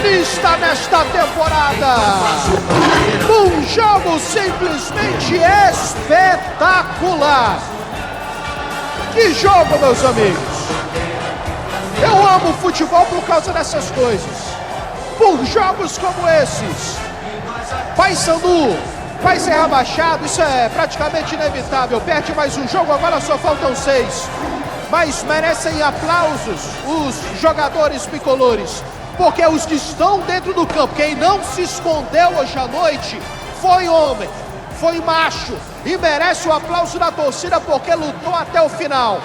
protagonista nesta temporada. Um jogo simplesmente espetacular. Que jogo, meus amigos. Eu amo futebol por causa dessas coisas. Por jogos como esses. Paysandu vai ser rebaixado, isso é praticamente inevitável. Perde mais um jogo, agora só faltam 6. Mas merecem aplausos os jogadores bicolores, porque os que estão dentro do campo, quem não se escondeu hoje à noite, foi homem, foi macho, e merece o aplauso da torcida porque lutou até o final.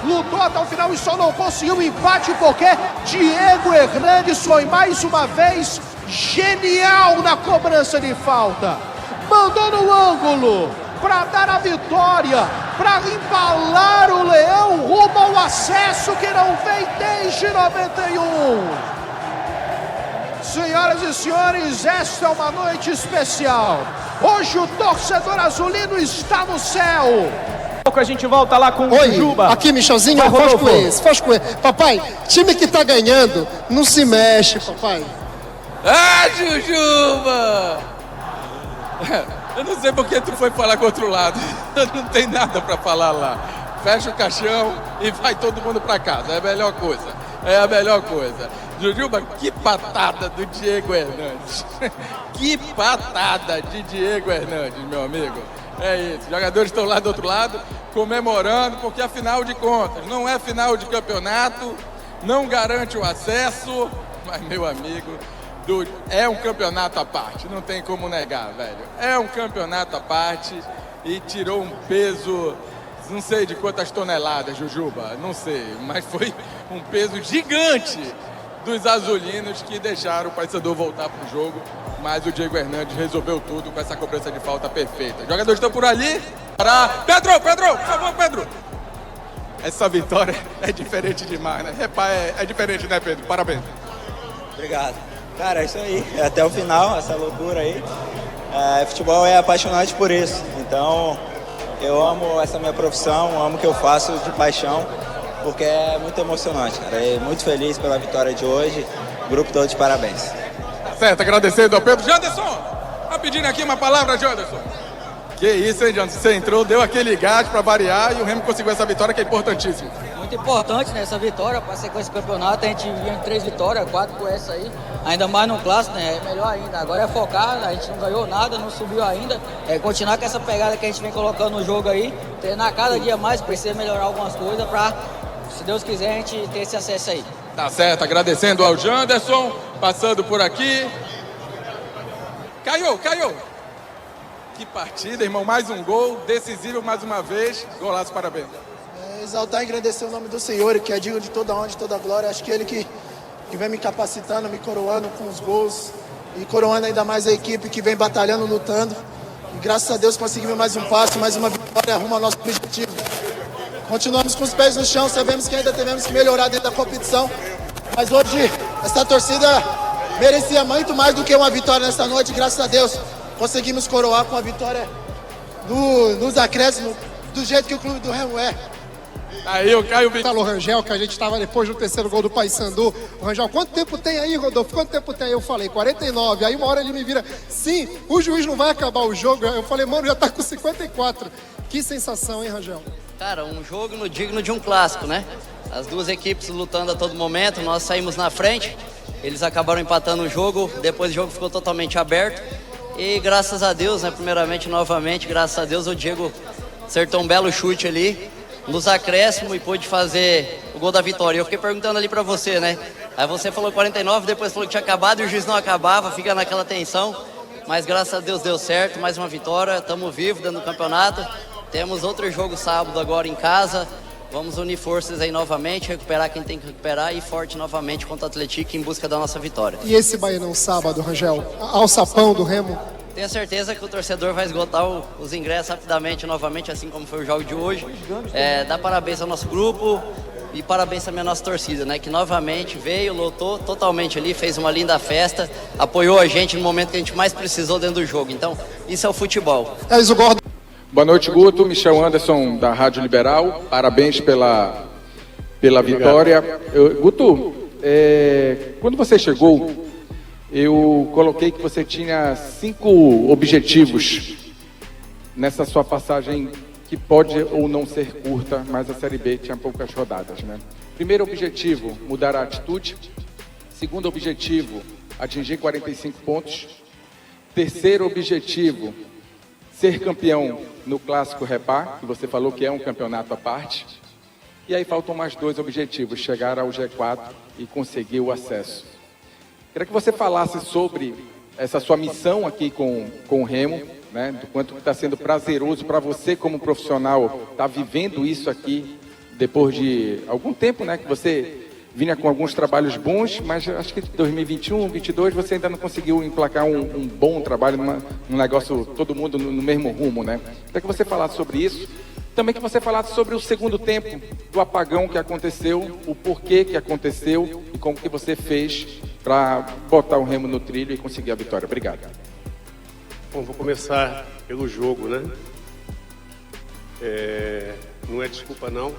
Lutou até o final e só não conseguiu o empate porque Diego Hernandes foi mais uma vez genial na cobrança de falta. Mandou no ângulo para dar a vitória, para embalar o Leão rumo ao acesso que não vem desde 91. Senhoras e senhores, esta é uma noite especial. Hoje o torcedor azulino está no céu. A gente volta lá com o Jujuba. Aqui, Michelzinho, faz com esse. Papai, time que tá ganhando, não se mexe, papai. Ah, Jujuba! Eu não sei porque tu foi falar com o outro lado. Não tem nada pra falar lá. Fecha o caixão e vai todo mundo pra casa. É a melhor coisa. É a melhor coisa. Jujuba, que patada do Diego Hernandes. Que patada de Diego Hernandes, meu amigo. É isso. Os jogadores estão lá do outro lado comemorando, porque afinal de contas, não é final de campeonato, não garante o acesso, mas, meu amigo, é um campeonato à parte, não tem como negar, velho. É um campeonato à parte e tirou um peso, não sei de quantas toneladas, Jujuba, não sei, mas foi um peso gigante dos azulinos que deixaram o Paysandu voltar pro jogo, mas o Diego Hernandes resolveu tudo com essa cobrança de falta perfeita. Os jogadores estão por ali. Pedro, por favor, Pedro. Essa vitória é diferente demais, né? É diferente, né, Pedro? Parabéns. Obrigado. Cara, é isso aí. É até o final, essa loucura aí. Futebol é apaixonante por isso. Então, eu amo essa minha profissão, amo o que eu faço de paixão, porque é muito emocionante, cara. E muito feliz pela vitória de hoje. Grupo todo de parabéns. Tá certo, agradecendo ao Pedro. Janderson, rapidinho aqui uma palavra, Janderson. Que isso, hein, Janderson? Você entrou, deu aquele gás para variar e o Remo conseguiu essa vitória que é importantíssima. Muito importante, né, essa vitória para sequência do campeonato. A gente vinha em 3 vitórias, 4 com essa aí. Ainda mais no clássico, né? É melhor ainda. Agora é focar, a gente não ganhou nada, não subiu ainda. É continuar com essa pegada que a gente vem colocando no jogo aí. Treinar cada dia mais, precisa melhorar algumas coisas para, se Deus quiser, a gente ter esse acesso aí. Tá certo, agradecendo ao Janderson, passando por aqui. Caiu! Que partida, irmão, mais um gol, decisivo mais uma vez, golaço, parabéns. Exaltar e agradecer o nome do Senhor, que é digno de toda honra, de toda glória. Acho que Ele que vem me capacitando, me coroando com os gols e coroando ainda mais a equipe que vem batalhando, lutando. E graças a Deus conseguimos mais um passo, mais uma vitória rumo ao nosso objetivo. Continuamos com os pés no chão, sabemos que ainda temos que melhorar dentro da competição, mas hoje essa torcida merecia muito mais do que uma vitória nessa noite. Graças a Deus conseguimos coroar com a vitória nos acréscimos, do jeito que o clube do Remo é. Aí o Caio Fala o Rangel, que a gente estava depois do terceiro gol do Paysandu. O Rangel, quanto tempo tem aí, Rodolfo? Quanto tempo tem aí? Eu falei, 49. Aí uma hora ele me vira, sim, o juiz não vai acabar o jogo. Eu falei, mano, já tá com 54. Que sensação, hein, Rangel? Cara, um jogo digno de um clássico, né? As duas equipes lutando a todo momento, nós saímos na frente. Eles acabaram empatando o jogo, depois o jogo ficou totalmente aberto. E graças a Deus, né, primeiramente, novamente, graças a Deus, o Diego acertou um belo chute ali nos acréscimos e pôde fazer o gol da vitória. Eu fiquei perguntando ali pra você, né? Aí você falou 49, depois falou que tinha acabado e o juiz não acabava, fica naquela tensão. Mas graças a Deus deu certo, mais uma vitória, estamos vivos dentro do campeonato. Temos outro jogo sábado agora em casa. Vamos unir forças aí novamente, recuperar quem tem que recuperar e forte novamente contra o Atlético em busca da nossa vitória. E esse Baianão sábado, Rangel? Alçapão do Remo? Tenho certeza que o torcedor vai esgotar os ingressos rapidamente, novamente, assim como foi o jogo de hoje. Dá parabéns ao nosso grupo e parabéns também à nossa torcida, né? Que novamente veio, lotou totalmente ali, fez uma linda festa, apoiou a gente no momento que a gente mais precisou dentro do jogo. Então, isso é o futebol. Boa noite, Guto. Michel Anderson, da Rádio Liberal. Parabéns pela vitória. Guto, quando você chegou, eu coloquei que você tinha 5 objetivos nessa sua passagem, que pode ou não ser curta, mas a Série B tinha poucas rodadas, né? Primeiro objetivo, mudar a atitude. Segundo objetivo, atingir 45 pontos. Terceiro objetivo, ser campeão no Clássico Repá, que você falou que é um campeonato à parte. E aí faltam mais 2 objetivos, chegar ao G4 e conseguir o acesso. Queria que você falasse sobre essa sua missão aqui com o Remo, né, do quanto está sendo prazeroso para você como profissional estar vivendo isso aqui depois de algum tempo, né, que você vinha com alguns trabalhos bons, mas acho que 2021, 2022 você ainda não conseguiu emplacar um bom trabalho, num negócio, todo mundo no mesmo rumo, né? Queria que você falasse sobre isso. Também que você falasse sobre o segundo tempo, do apagão que aconteceu, o porquê que aconteceu e como que você fez para botar o Remo no trilho e conseguir a vitória. Obrigado. Bom, vou começar pelo jogo, né? Não é desculpa, não.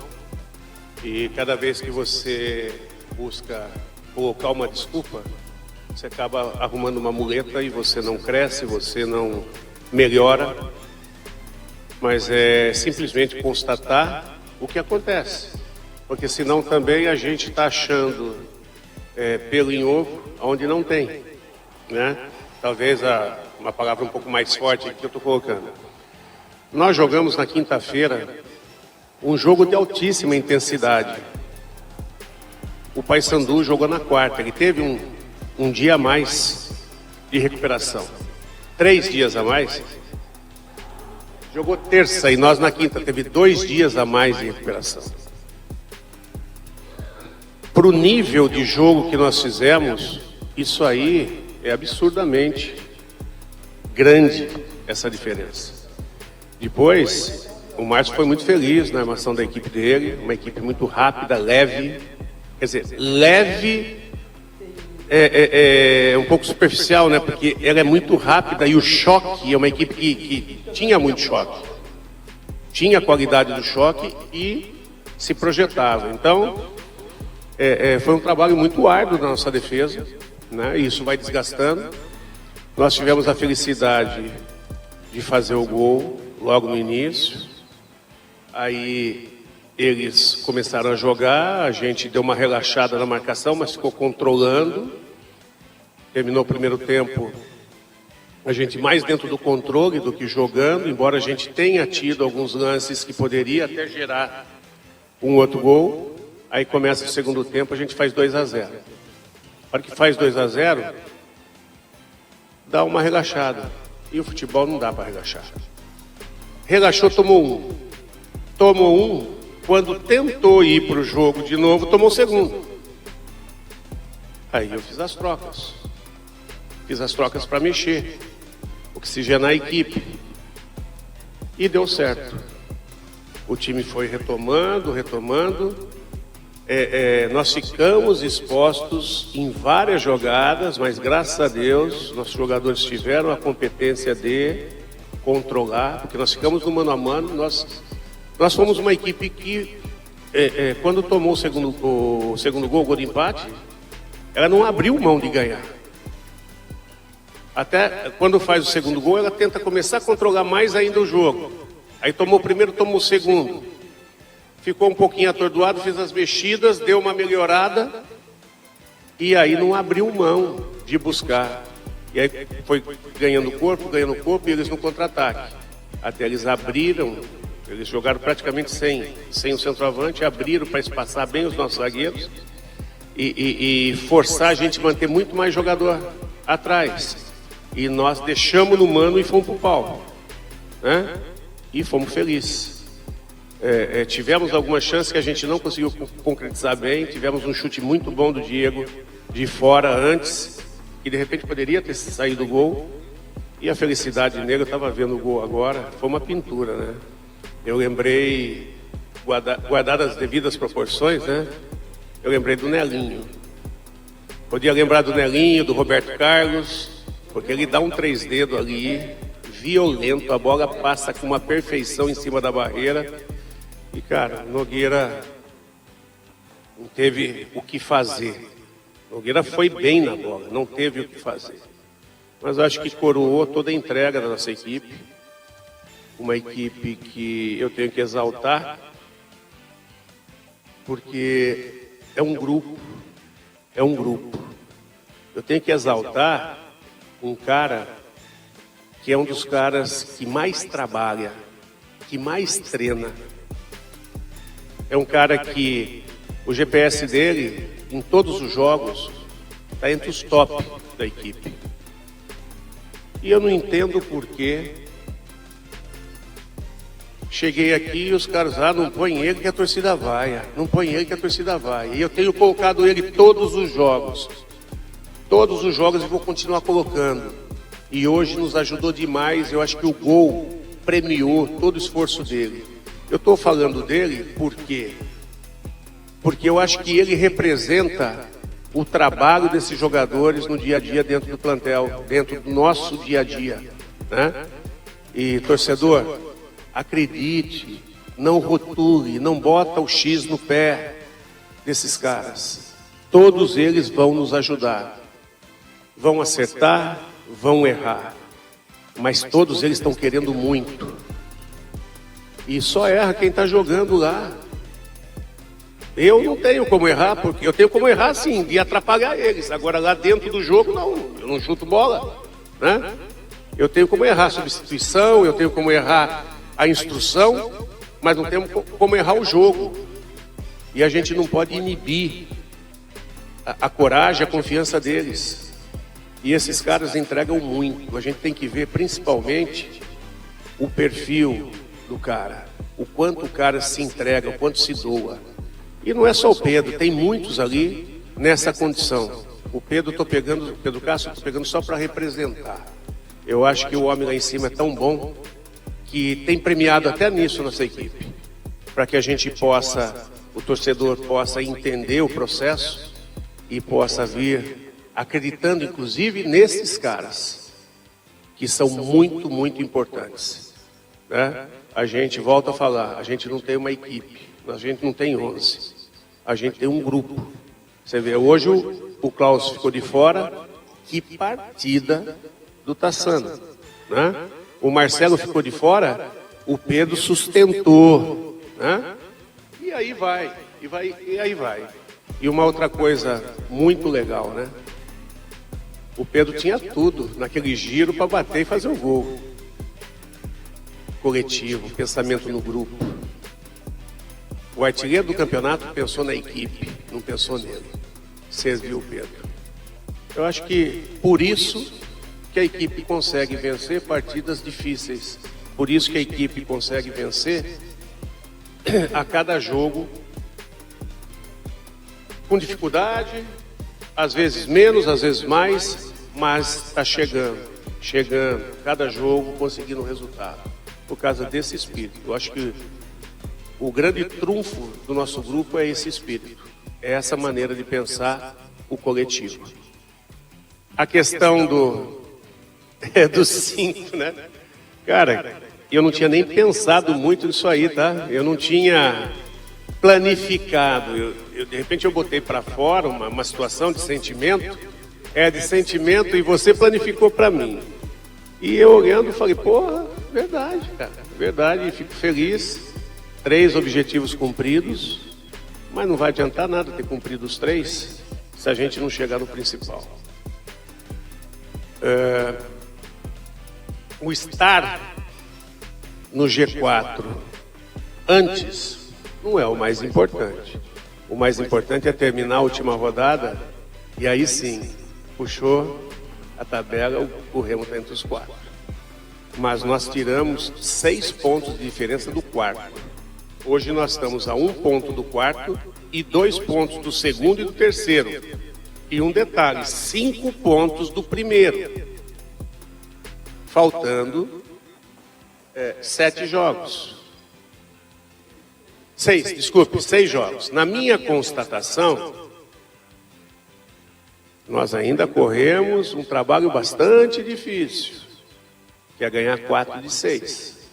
E cada vez que você busca colocar uma desculpa, você acaba arrumando uma muleta e você não cresce, você não melhora. Mas é simplesmente constatar o que acontece. Porque senão também a gente está achando pelo em ovo onde não tem, né? Talvez uma palavra um pouco mais forte que eu estou colocando. Nós jogamos na quinta-feira um jogo de altíssima intensidade. O Paysandu jogou na quarta, ele teve um dia a mais de recuperação. 3 dias a mais. Jogou terça e nós na quinta, teve 2 dias a mais de recuperação. Para o nível de jogo que nós fizemos, isso aí é absurdamente grande, essa diferença. Depois, o Márcio foi muito feliz na armação da equipe dele, uma equipe muito rápida, leve. Quer dizer, leve é um pouco superficial, né? Porque ela é muito rápida e o choque é uma equipe que tinha muito choque. Tinha a qualidade do choque e se projetava. Então, foi um trabalho muito árduo na nossa defesa, né? E isso vai desgastando. Nós tivemos a felicidade de fazer o gol logo no início. Aí eles começaram a jogar, a gente deu uma relaxada na marcação, mas ficou controlando. Terminou o primeiro tempo, a gente mais dentro do controle do que jogando, embora a gente tenha tido alguns lances que poderia até gerar um outro gol. Aí começa o segundo tempo, a gente faz 2-0. Na hora que faz 2-0, dá uma relaxada. E o futebol não dá para relaxar. Relaxou, tomou um. Tomou um, quando tentou ir para o jogo de novo, tomou o segundo. Aí eu fiz as trocas. Fiz as trocas para mexer, oxigenar a equipe. E deu certo. O time foi retomando. Nós ficamos expostos em várias jogadas, mas graças a Deus, nossos jogadores tiveram a competência de controlar, porque nós ficamos no mano a mano. Nós fomos uma equipe que, quando tomou o segundo gol, o gol de empate, ela não abriu mão de ganhar. Até quando faz o segundo gol, ela tenta começar a controlar mais ainda o jogo. Aí tomou o primeiro, tomou o segundo. Ficou um pouquinho atordoado, fez as mexidas, deu uma melhorada. E aí não abriu mão de buscar. E aí foi ganhando corpo, e eles no contra-ataque. Até eles abriram. Eles jogaram praticamente sem o centroavante, abriram para espaçar bem os nossos zagueiros e forçar a gente a manter muito mais jogador atrás. E nós deixamos no mano e fomos para o pau, né? E fomos felizes. Tivemos algumas chances que a gente não conseguiu concretizar bem. Tivemos um chute muito bom do Diego de fora antes, que de repente poderia ter saído o gol. E a felicidade nele, eu estava vendo o gol agora, foi uma pintura, né? Eu lembrei, guardadas as devidas proporções, né? Eu lembrei do Nelinho. Podia lembrar do Nelinho, do Roberto Carlos, porque ele dá um 3 dedos ali, violento, a bola passa com uma perfeição em cima da barreira. E, cara, Nogueira não teve o que fazer. Nogueira foi bem na bola, não teve o que fazer. Mas acho que coroou toda a entrega da nossa equipe. Uma equipe que eu tenho que exaltar, porque é um grupo. Eu tenho que exaltar um cara que é um dos caras que mais trabalha, que mais treina. É um cara que o GPS dele, em todos os jogos, está entre os top da equipe. E eu não entendo por que cheguei aqui e os caras, não põe ele que a torcida vai, não põe ele que a torcida vai. E eu tenho colocado ele todos os jogos e vou continuar colocando. E hoje nos ajudou demais, eu acho que o gol premiou todo o esforço dele. Eu estou falando dele por quê? Porque eu acho que ele representa o trabalho desses jogadores no dia a dia dentro do plantel, dentro do nosso dia a dia, né? E torcedor, acredite, não rotule, não bota o X no pé desses caras. Todos eles vão nos ajudar. Vão acertar, vão errar. Mas todos eles estão querendo muito. E só erra quem está jogando lá. Eu não tenho como errar, porque eu tenho como errar sim, de atrapalhar eles. Agora lá dentro do jogo, não, eu não chuto bola, né? Eu tenho como errar a substituição, eu tenho como errar a instrução, mas não tenho como errar o jogo. E a gente não pode inibir a coragem, a confiança deles. E esses caras entregam muito. A gente tem que ver principalmente o perfil do cara, o quanto o cara se entrega, o quanto se doa. E não é só o Pedro, tem muitos ali nessa condição. O Pedro, o Pedro Castro, estou pegando só para representar. Eu acho que o homem lá em cima é tão bom que tem premiado até nisso nossa equipe, para que a gente possa, o torcedor possa entender o processo e possa vir acreditando, inclusive, nesses caras, que são muito, muito importantes, né? A gente volta a falar, a gente não tem uma equipe, a gente não tem 11, a gente tem um grupo. Você vê, hoje o Klaus ficou de fora, que partida do Tassano, né? O Marcelo ficou de fora, o Pedro sustentou, né? E aí vai. E uma outra coisa muito legal, né? O Pedro tinha tudo naquele giro para bater e fazer o gol. Coletivo, pensamento no grupo. O artilheiro do campeonato pensou na equipe, não pensou nele. Serviu o Pedro. Eu acho que por isso que a equipe consegue vencer partidas difíceis. Por isso que a equipe consegue vencer a cada jogo com dificuldade, às vezes menos, às vezes mais, mas está chegando, cada jogo conseguindo resultado, por causa desse espírito. Eu acho que o grande trunfo do nosso grupo é esse espírito, é essa maneira de pensar o coletivo. A questão dos 5, né? Cara, eu não tinha nem pensado muito nisso aí, tá? Eu não tinha planificado. De repente eu botei para fora uma situação de sentimento, e você planificou para mim. E eu olhando falei, porra, verdade, cara, verdade, e fico feliz. 3 objetivos cumpridos, mas não vai adiantar nada ter cumprido os 3 se a gente não chegar no principal. O estar no G4 antes não é o mais importante. O mais importante é terminar a última rodada e aí sim, puxou a tabela, o Remo está entre os 4. Mas nós tiramos 6 pontos de diferença do quarto. Hoje nós estamos a 1 ponto do quarto e 2 pontos do segundo e do terceiro. E um detalhe, 5 pontos do primeiro. Faltando 7 jogos. 6 jogos. Na minha constatação, nós ainda corremos um trabalho bastante difícil, que é ganhar 4 de 6.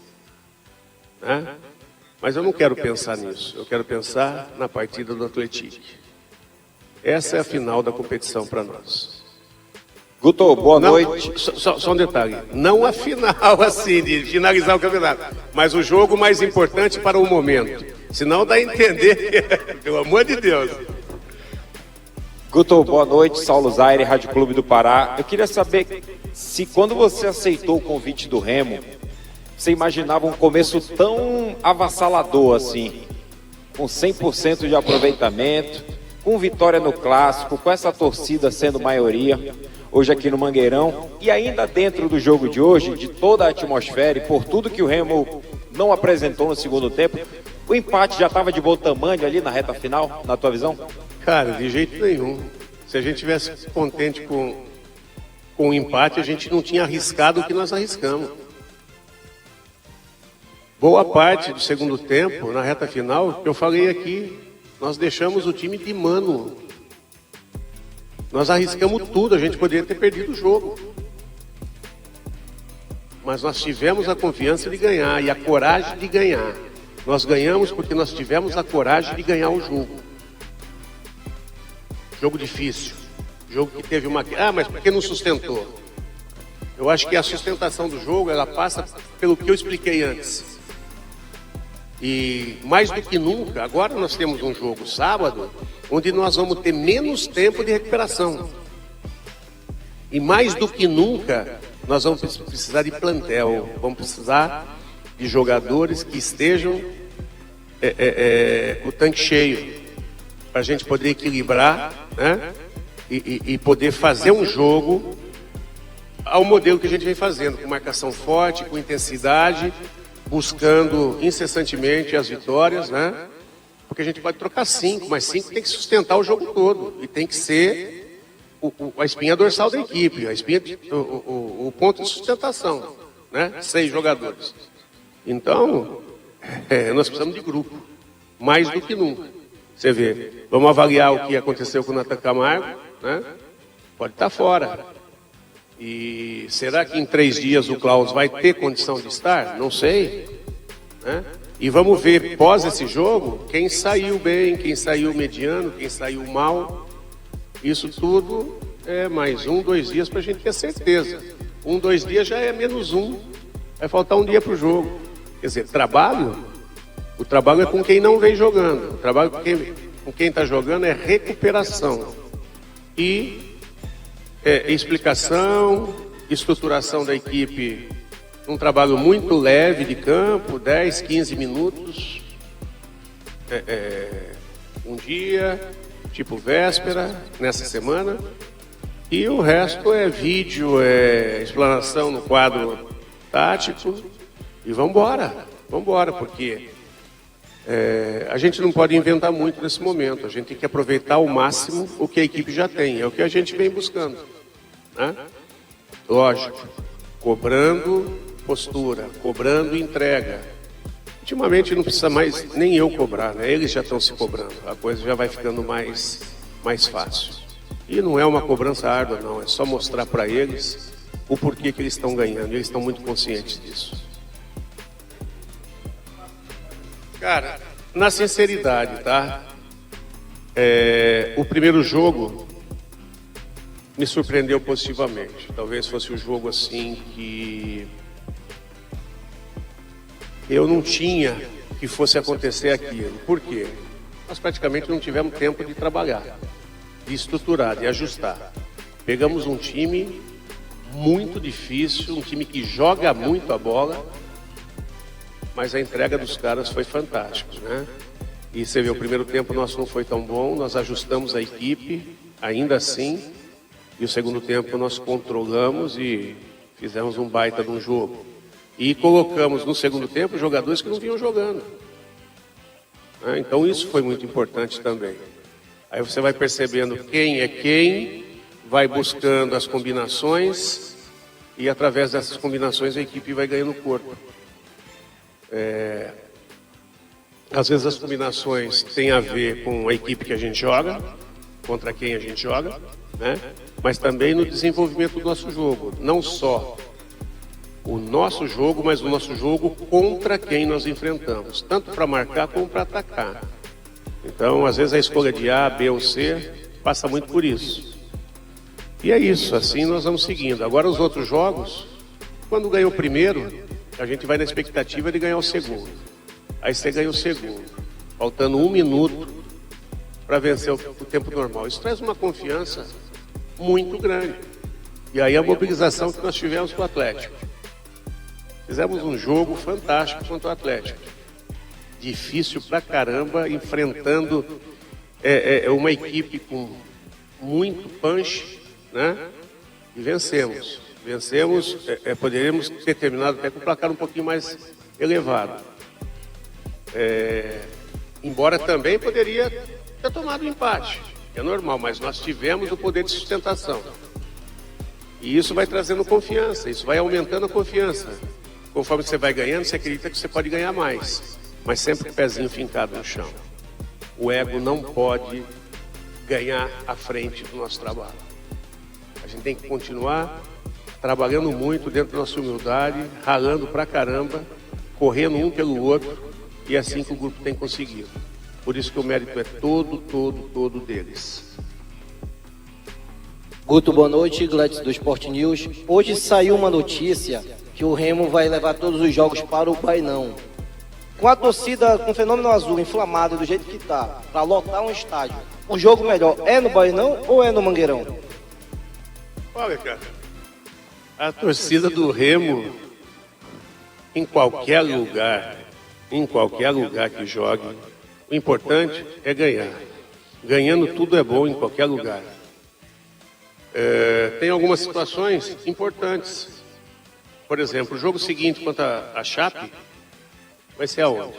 Né? Mas eu não quero pensar nisso, eu quero pensar na partida do Atlético. Essa é a final da competição para nós. Guto, boa Não, noite. só um detalhe, não a final assim, de finalizar o campeonato, mas o jogo mais importante para o momento. Senão dá a entender, pelo amor de Deus. Guto, boa noite. Saulo Zaire, Rádio Clube do Pará. Eu queria saber se quando você aceitou o convite do Remo, você imaginava um começo tão avassalador assim, com 100% de aproveitamento, com vitória no Clássico, com essa torcida sendo maioria, hoje aqui no Mangueirão, e ainda dentro do jogo de hoje, de toda a atmosfera e por tudo que o Remo não apresentou no segundo tempo, o empate já estava de bom tamanho ali na reta final, na tua visão? Cara, de jeito nenhum. Se a gente tivesse contente com o empate, a gente não tinha arriscado o que nós arriscamos. Boa parte do segundo tempo, na reta final, que eu falei aqui, nós deixamos o time de mano. Nós arriscamos tudo, a gente poderia ter perdido o jogo. Mas nós tivemos a confiança de ganhar e a coragem de ganhar. Nós ganhamos porque nós tivemos a coragem de ganhar o jogo. Jogo difícil. Jogo que teve uma... Ah, mas por que não sustentou? Eu acho que a sustentação do jogo, ela passa pelo que eu expliquei antes. E mais do que nunca, agora nós temos um jogo sábado, onde nós vamos ter menos tempo de recuperação. E mais do que nunca, nós vamos precisar de plantel, vamos precisar de jogadores que estejam o tanque cheio, para a gente poder equilibrar, né? E poder fazer um jogo ao modelo que a gente vem fazendo, com marcação forte, com intensidade, buscando incessantemente as vitórias, né? Porque a gente pode trocar 5, mas 5 tem que sustentar o jogo todo. E tem que ser a espinha dorsal da equipe, o ponto de sustentação, né? 6 jogadores. Então, nós precisamos de grupo, mais do que nunca. Você vê, vamos avaliar o que aconteceu com o Nathan Camargo, né? Pode estar fora. E será que em 3 dias o Klaus vai ter condição de estar? Não sei, né? E vamos ver, pós esse jogo, quem saiu bem, quem saiu mediano, quem saiu mal. Isso tudo é mais 1, 2 dias para a gente ter certeza. 1, 2 dias já é menos 1. Vai faltar 1 dia para o jogo. Quer dizer, o trabalho é com quem não vem jogando. O trabalho com quem está jogando é recuperação. E explicação, estruturação da equipe, um trabalho muito leve de campo, 10, 15 minutos, um dia, tipo véspera, nessa semana, e o resto é vídeo, explanação no quadro tático, e vamos embora, porque a gente não pode inventar muito nesse momento, a gente tem que aproveitar ao máximo o que a equipe já tem, é o que a gente vem buscando, né? Lógico, cobrando postura, cobrando entrega. Ultimamente não precisa mais nem eu cobrar, né? Eles já estão se cobrando, a coisa já vai ficando mais fácil. E não é uma cobrança árdua, não, é só mostrar para eles o porquê que eles estão ganhando, e eles estão muito conscientes disso. Cara, na sinceridade, tá? O primeiro jogo me surpreendeu positivamente. Talvez fosse um jogo assim que eu não tinha que fosse acontecer aquilo. Por quê? Nós praticamente não tivemos tempo de trabalhar, de estruturar, de ajustar. Pegamos um time muito difícil, um time que joga muito a bola, mas a entrega dos caras foi fantástica, né? E você vê, o primeiro tempo nosso não foi tão bom, nós ajustamos a equipe, ainda assim, e o segundo tempo nós controlamos e fizemos um baita de um jogo. E colocamos no segundo tempo jogadores que não vinham jogando, né? Então isso foi muito importante também. Aí você vai percebendo quem é quem, vai buscando as combinações, e através dessas combinações a equipe vai ganhando corpo. Às vezes as combinações têm a ver com a equipe que a gente joga, contra quem a gente joga, né? Mas também no desenvolvimento do nosso jogo. Não só o nosso jogo, mas o nosso jogo contra quem nós enfrentamos, tanto para marcar como para atacar. Então, às vezes a escolha de A, B ou C passa muito por isso. E é isso, assim nós vamos seguindo. Agora os outros jogos, quando ganha o primeiro, a gente vai na expectativa de ganhar o segundo. Aí você ganha o segundo, faltando 1 minuto para vencer o tempo normal. Isso traz uma confiança muito grande. E aí a mobilização que nós tivemos com o Atlético. Fizemos um jogo fantástico contra o Atlético. Difícil pra caramba, enfrentando uma equipe com muito punch, né? E vencemos. Vencemos, poderíamos ter terminado até com o placar um pouquinho mais elevado. Embora também poderia ter tomado um empate. É normal, mas nós tivemos o poder de sustentação. E isso vai trazendo confiança, isso vai aumentando a confiança. Conforme você vai ganhando, você acredita que você pode ganhar mais. Mas sempre com o pezinho fincado no chão. O ego não pode ganhar à frente do nosso trabalho. A gente tem que continuar trabalhando muito dentro da nossa humildade, ralando pra caramba, correndo um pelo outro, e é assim que o grupo tem conseguido. Por isso que o mérito é todo deles. Guto, boa noite, Gladys do Sport News. Hoje saiu uma notícia que o Remo vai levar todos os jogos para o Bainão. Com a torcida com o Fenômeno Azul inflamada do jeito que está, para lotar um estádio, o jogo melhor é no Bainão ou é no Mangueirão? Olha, cara, a torcida do Remo, em qualquer lugar que jogue, o importante é ganhar. Ganhando tudo é bom em qualquer lugar. Tem algumas situações importantes. Por exemplo, o jogo seguinte contra a Chape vai ser aonde?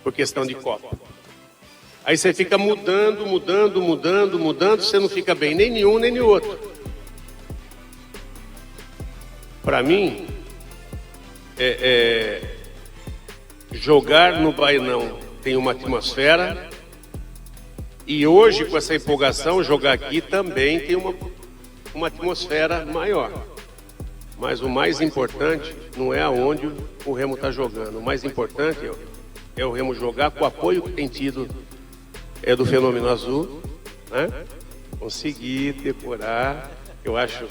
Por questão de Copa. Aí você fica mudando, você não fica bem nem nenhum nem nem outro. Para mim, jogar no Bainão tem uma atmosfera, e hoje com essa empolgação, jogar aqui também tem uma atmosfera maior. Mas o mais importante não é aonde o Remo está jogando. O mais importante é o Remo jogar com o apoio que tem tido do Fenômeno Azul, né? Conseguir decorar, eu acho...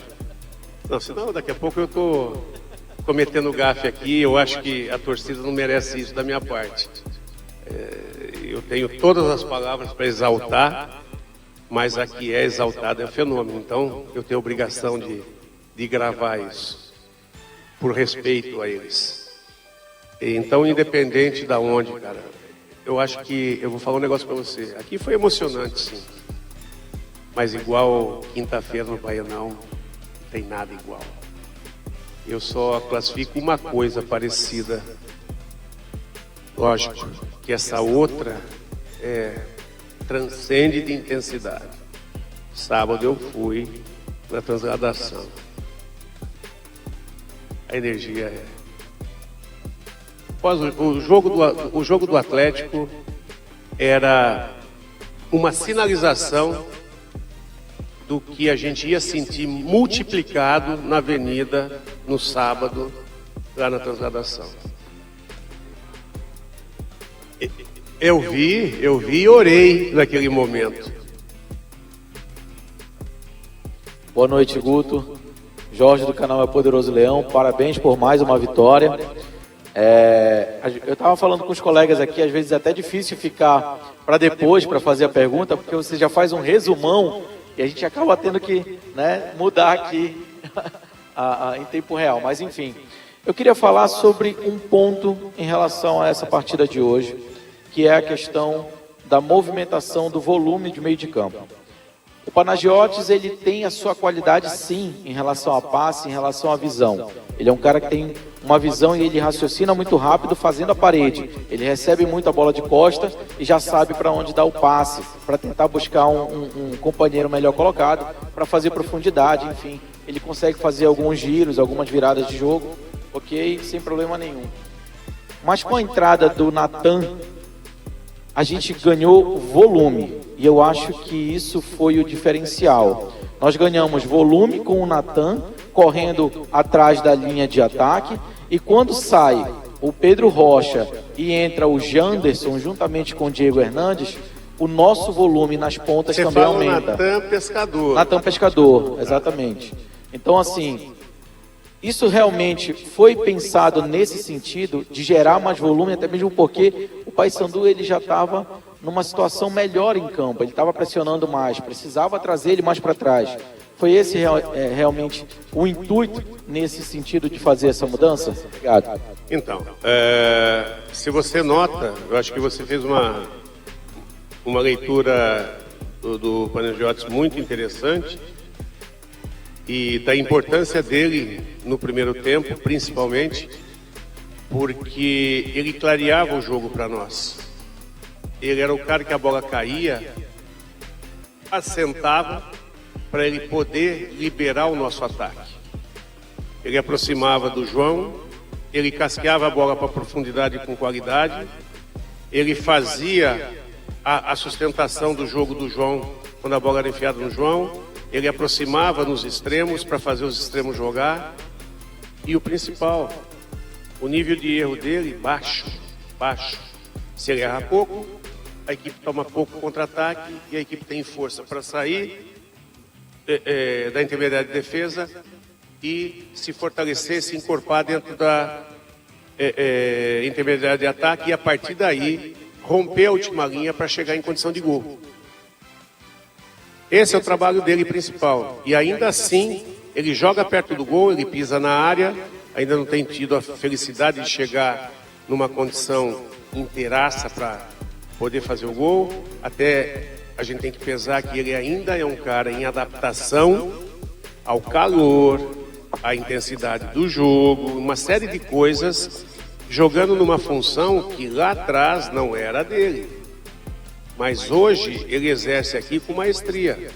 Não, senão daqui a pouco eu estou cometendo gafe aqui, eu acho que a torcida não merece isso da minha parte. Eu tenho todas as palavras para exaltar, mas a que é exaltada é o Fenômeno. Então, eu tenho a obrigação de gravar isso, por respeito a eles. Então, independente da onde, cara, eu acho que, eu vou falar um negócio para você, aqui foi emocionante, sim, mas igual quinta-feira no Baianão, não tem nada igual. Eu só classifico uma coisa parecida, lógico, que essa outra transcende de intensidade. Sábado eu fui na Transgradação. A energia o jogo do Atlético era uma sinalização do que a gente ia sentir multiplicado na avenida no sábado, lá na Transgradação. Eu vi e orei naquele momento. Boa noite, Guto. Jorge do canal É Poderoso Leão, parabéns por mais uma vitória. Eu estava falando com os colegas aqui, às vezes é até difícil ficar para depois, para fazer a pergunta, porque você já faz um resumão e a gente acaba tendo que, né, mudar aqui em tempo real. Mas enfim, eu queria falar sobre um ponto em relação a essa partida de hoje, que é a questão da movimentação do volume de meio de campo. O Panagiotis, ele tem a sua qualidade, sim, em relação a passe, em relação à visão. Ele é um cara que tem uma visão e ele raciocina muito rápido fazendo a parede. Ele recebe muita bola de costa e já sabe para onde dar o passe, para tentar buscar um companheiro melhor colocado, para fazer profundidade, enfim. Ele consegue fazer alguns giros, algumas viradas de jogo, ok, sem problema nenhum. Mas com a entrada do Natan, a gente ganhou volume, e eu acho que isso foi o diferencial. Nós ganhamos volume com o Natan, correndo atrás da linha de ataque, e quando sai o Pedro Rocha e entra o Janderson, juntamente com o Diego Hernandes, o nosso volume nas pontas Você também fala aumenta. Natan Pescador. Natan Pescador, exatamente. Então, assim, isso realmente foi pensado nesse sentido de gerar mais volume, até mesmo porque o Paysandu ele já estava numa situação melhor em campo, ele estava pressionando mais, precisava trazer ele mais para trás. Foi esse realmente o intuito nesse sentido de fazer essa mudança? Obrigado. Então, se você nota, eu acho que você fez uma leitura do Panagiotis muito interessante e da importância dele no primeiro tempo, principalmente, porque ele clareava o jogo para nós. Ele era o cara que a bola caía, assentava para ele poder liberar o nosso ataque. Ele aproximava do João, ele casqueava a bola para profundidade com qualidade, ele fazia a sustentação do jogo do João quando a bola era enfiada no João, ele aproximava nos extremos para fazer os extremos jogar, e o principal, o nível de erro dele baixo. Se ele errar pouco, a equipe toma pouco contra-ataque e a equipe tem força para sair da intermediária de defesa e se fortalecer, se encorpar dentro da intermediária de ataque e a partir daí romper a última linha para chegar em condição de gol. Esse é o trabalho dele principal. E ainda assim, ele joga perto do gol, ele pisa na área, ainda não tem tido a felicidade de chegar numa condição inteiraça para poder fazer o gol. Até a gente tem que pesar que ele ainda é um cara em adaptação ao calor, à intensidade do jogo, uma série de coisas, jogando numa função que lá atrás não era dele. Mas hoje ele exerce aqui com maestria.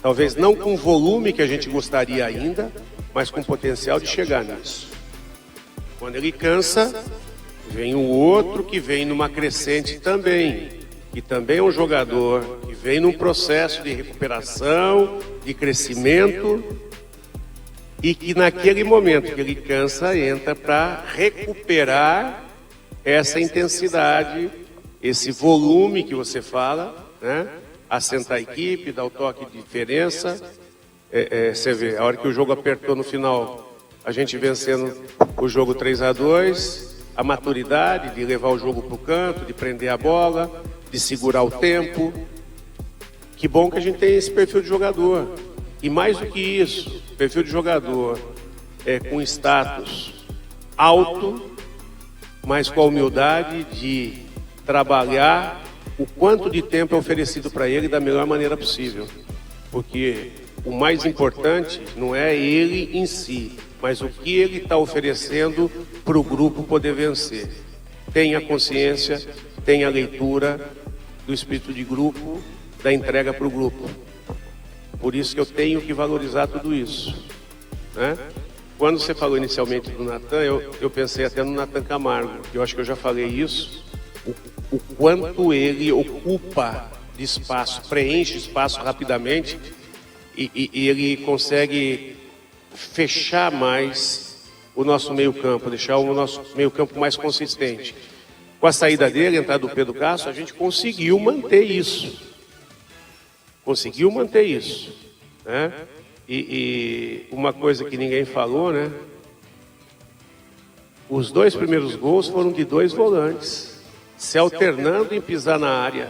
Talvez não com o volume que a gente gostaria ainda, mas com potencial de chegar nisso. Quando ele cansa, vem o outro que vem numa crescente também, que também é um jogador que vem num processo de recuperação, de crescimento, e que naquele momento que ele cansa, entra para recuperar essa intensidade, esse volume que você fala, né? Assentar a equipe, dar o toque de diferença. Você vê, a hora que o jogo apertou no final, a gente vencendo o jogo 3-2, a maturidade de levar o jogo para o canto, de prender a bola, de segurar o tempo. Que bom que a gente tem esse perfil de jogador. E mais do que isso, perfil de jogador com status alto, mas com a humildade de trabalhar o quanto de tempo é oferecido para ele da melhor maneira possível. Porque o mais importante não é ele em si, mas o que ele está oferecendo para o grupo poder vencer. Tenha consciência, tenha leitura do espírito de grupo, da entrega para o grupo. Por isso que eu tenho que valorizar tudo isso, né? Quando você falou inicialmente do Natan, eu pensei até no Natan Camargo, que eu acho que eu já falei isso, o quanto ele ocupa de espaço, preenche espaço rapidamente e ele consegue fechar mais o nosso meio-campo, deixar o nosso meio-campo mais consistente. Com a saída dele, a entrada do Pedro Castro, a gente conseguiu manter isso. Né? E uma coisa que ninguém falou, né? Os 2 primeiros gols foram de 2 volantes, se alternando em pisar na área.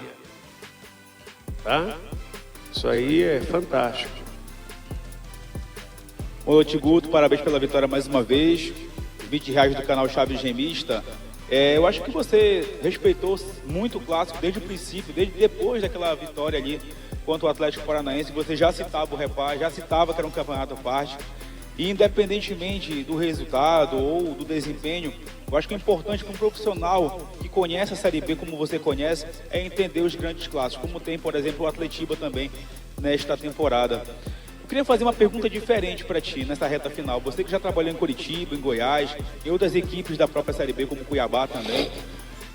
Tá? Isso aí é fantástico. Boa noite, Guto. Parabéns pela vitória mais uma vez. R$20 do canal Chaves Remista. Eu acho que você respeitou muito o clássico desde o princípio, desde depois daquela vitória ali contra o Atlético Paranaense. Você já citava o Repar, já citava que era um campeonato à parte. E independentemente do resultado ou do desempenho, eu acho que é importante para um profissional que conhece a Série B como você conhece, é entender os grandes clássicos, como tem, por exemplo, o Atletiba também nesta temporada. Eu queria fazer uma pergunta diferente para ti nessa reta final. Você que já trabalhou em Curitiba, em Goiás, em outras equipes da própria Série B, como Cuiabá também.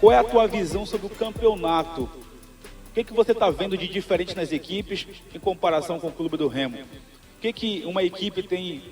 Qual é a tua visão sobre o campeonato? O que você está vendo de diferente nas equipes em comparação com o Clube do Remo? O que uma equipe tem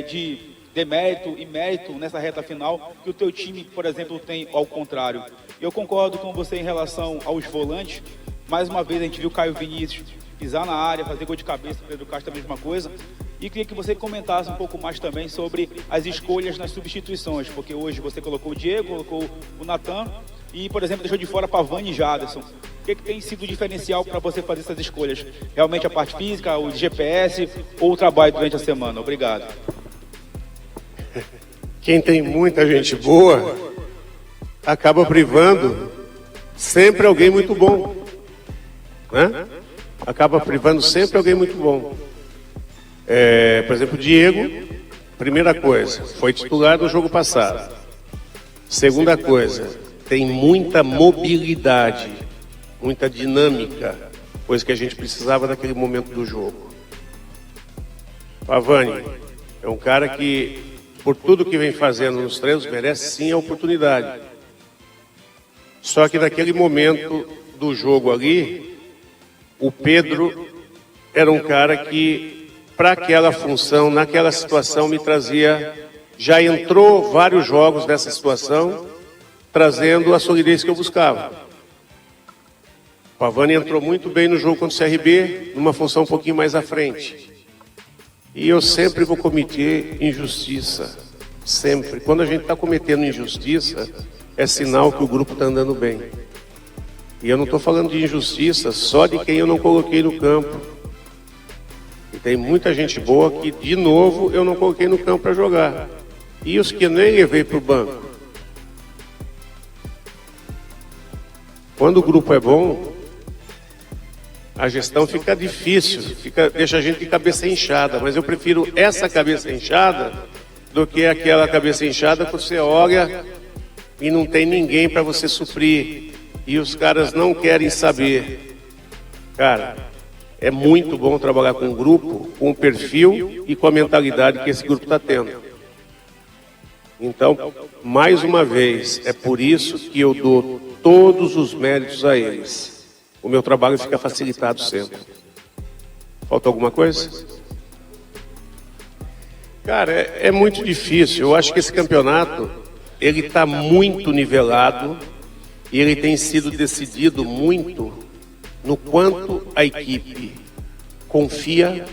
de demérito e mérito nessa reta final que o teu time, por exemplo, tem ao contrário. Eu concordo com você em relação aos volantes. Mais uma vez a gente viu o Caio Vinícius pisar na área, fazer gol de cabeça, o Pedro Castro a mesma coisa. E queria que você comentasse um pouco mais também sobre as escolhas nas substituições, porque hoje você colocou o Diego, colocou o Natan e, por exemplo, deixou de fora Pavani e Jaderson. O que tem sido o diferencial para você fazer essas escolhas? Realmente a parte física, o GPS ou o trabalho durante a semana? Obrigado. Quem tem muita gente boa acaba privando sempre alguém muito bom, né? Acaba privando sempre alguém muito bom. Por exemplo, o Diego, primeira coisa, foi titular no jogo passado. Segunda coisa, tem muita mobilidade, muita dinâmica, coisa que a gente precisava naquele momento do jogo. Pavani é um cara que, por tudo que vem fazendo nos treinos, merece sim a oportunidade. Só que naquele momento do jogo ali, o Pedro era um cara que, para aquela função, naquela situação, me trazia... Já entrou vários jogos nessa situação, trazendo a solidez que eu buscava. O Pavani entrou muito bem no jogo contra o CRB, numa função um pouquinho mais à frente. E eu sempre vou cometer injustiça. Sempre. Quando a gente está cometendo injustiça, é sinal que o grupo está andando bem. E eu não estou falando de injustiça só de quem eu não coloquei no campo. E tem muita gente boa que, de novo, eu não coloquei no campo para jogar. E os que nem levei para o banco. Quando o grupo é bom, a gestão fica difícil, deixa a gente de cabeça inchada. Mas eu prefiro essa cabeça inchada do que aquela cabeça inchada que você olha e não tem ninguém para você suprir. E os caras não querem saber. Cara, é muito bom trabalhar com um grupo, com o perfil e com a mentalidade que esse grupo está tendo. Então, mais uma vez, é por isso que eu dou todos os méritos a eles. O meu trabalho fica facilitado sempre. Falta alguma coisa? Cara, é muito difícil. Eu acho que esse campeonato, ele está muito nivelado e ele tem sido decidido muito no quanto a equipe confia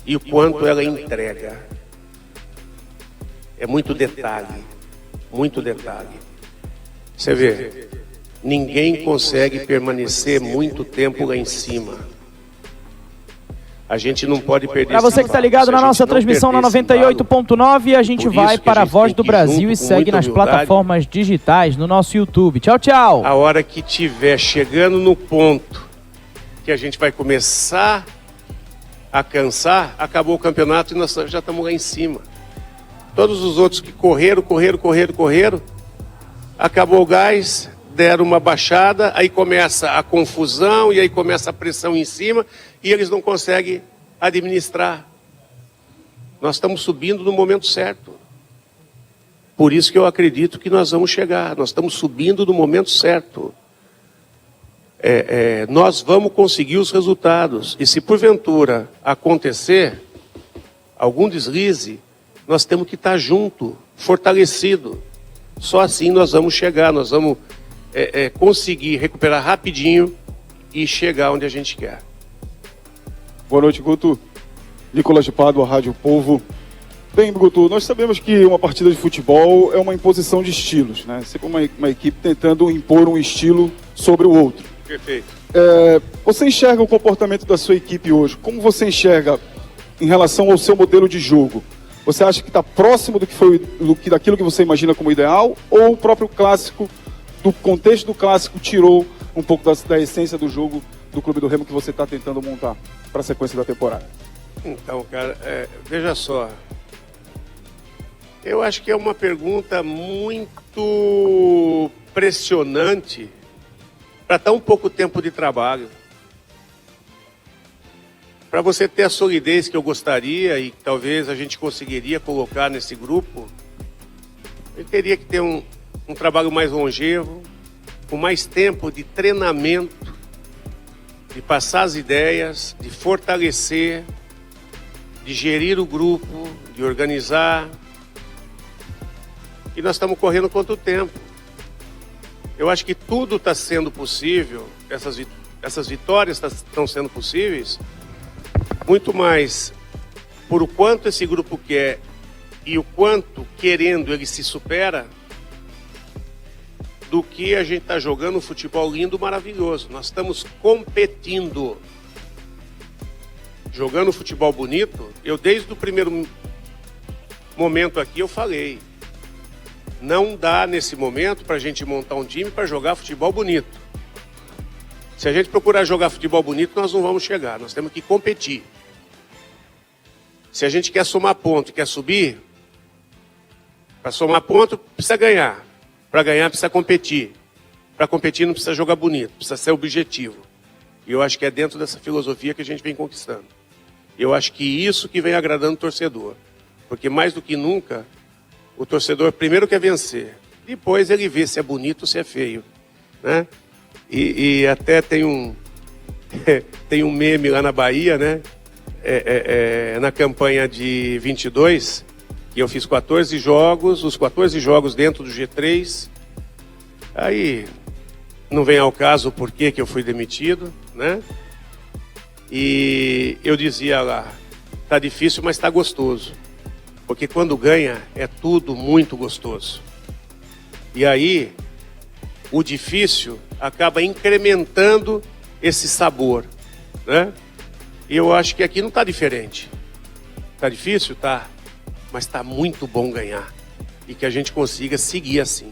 e o quanto ela entrega. É muito detalhe, muito detalhe. Você vê, ninguém consegue permanecer muito tempo lá em cima. A gente não pode perder. Para você que está ligado na nossa transmissão na 98.9, a gente vai para a Voz do Brasil e segue nas plataformas digitais no nosso YouTube. Tchau, tchau. A hora que tiver chegando no ponto que a gente vai começar a cansar, acabou o campeonato e nós já estamos lá em cima. Todos os outros que correram, acabou o gás, deram uma baixada, aí começa a confusão e aí começa a pressão em cima e eles não conseguem administrar. Nós estamos subindo no momento certo. Por isso que eu acredito que nós vamos chegar. Nós estamos subindo no momento certo. Nós vamos conseguir os resultados. E se porventura acontecer algum deslize, nós temos que estar junto, fortalecido. Só assim nós vamos chegar, nós vamos conseguir recuperar rapidinho e chegar onde a gente quer. Boa noite, Guto. Nicolas de Pádua, Rádio Povo. Bem, Guto, nós sabemos que uma partida de futebol é uma imposição de estilos, né? Sempre uma equipe tentando impor um estilo sobre o outro. Perfeito. Você enxerga o comportamento da sua equipe hoje? Como você enxerga em relação ao seu modelo de jogo? Você acha que está próximo daquilo que você imagina como ideal? Ou o próprio clássico, do contexto do clássico, tirou um pouco da essência do jogo do Clube do Remo que você está tentando montar para a sequência da temporada? Então, cara, veja só. Eu acho que é uma pergunta muito pressionante para tão pouco tempo de trabalho. Para você ter a solidez que eu gostaria e que talvez a gente conseguiria colocar nesse grupo, eu teria que ter um trabalho mais longevo, com mais tempo de treinamento, de passar as ideias, de fortalecer, de gerir o grupo, de organizar. E nós estamos correndo quanto tempo? Eu acho que tudo está sendo possível, essas vitórias estão sendo possíveis, muito mais por o quanto esse grupo quer e o quanto, querendo, ele se supera, do que a gente está jogando um futebol lindo, maravilhoso. Nós estamos competindo. Jogando futebol bonito, eu desde o primeiro momento aqui eu falei, não dá nesse momento para a gente montar um time para jogar futebol bonito. Se a gente procurar jogar futebol bonito, nós não vamos chegar, nós temos que competir. Se a gente quer somar ponto e quer subir, para somar ponto precisa ganhar. Para ganhar precisa competir. Para competir não precisa jogar bonito, precisa ser objetivo. E eu acho que é dentro dessa filosofia que a gente vem conquistando. Eu acho que isso que vem agradando o torcedor. Porque mais do que nunca, o torcedor primeiro quer vencer. Depois ele vê se é bonito ou se é feio. Né? E até tem um meme lá na Bahia, né? Na campanha de 22, que eu fiz 14 jogos, os 14 jogos dentro do G3. Aí não vem ao caso o porquê que eu fui demitido, né? E eu dizia lá, tá difícil, mas tá gostoso. Porque quando ganha, é tudo muito gostoso. E aí, o difícil acaba incrementando esse sabor, né? E eu acho que aqui não tá diferente. Tá difícil? Tá. Mas tá muito bom ganhar. E que a gente consiga seguir assim.